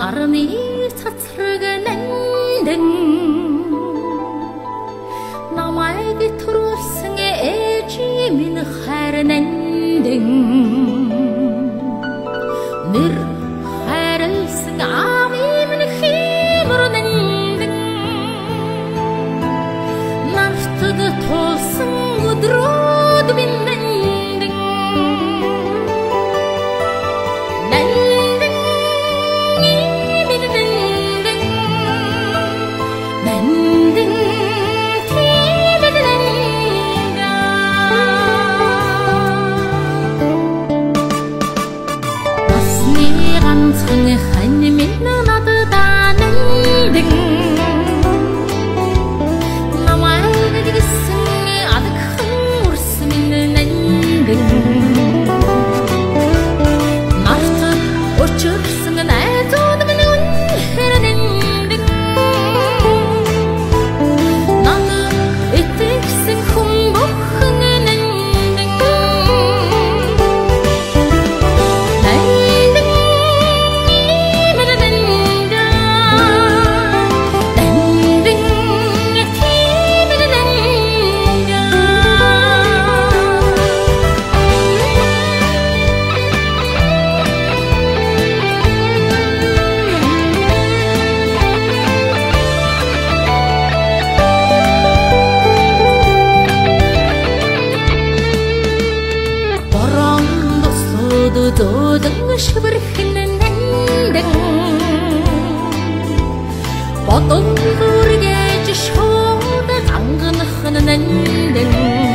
нарны цацрагнандэн намайг төрүүлсэн ээж минь хайрнандэн нэр хайрлсан аав минь химрнандэн нарт тулсан өдрүүд минь хан минь надад нандин намайг гисэн адагхан урс минь нандин нарт очирсан найзууд минь үнэхээр нандин намайг итгэсэн хүн бүхэн 도등 시버리는 난등 보통 모르게 지쇼다 강근하는 난등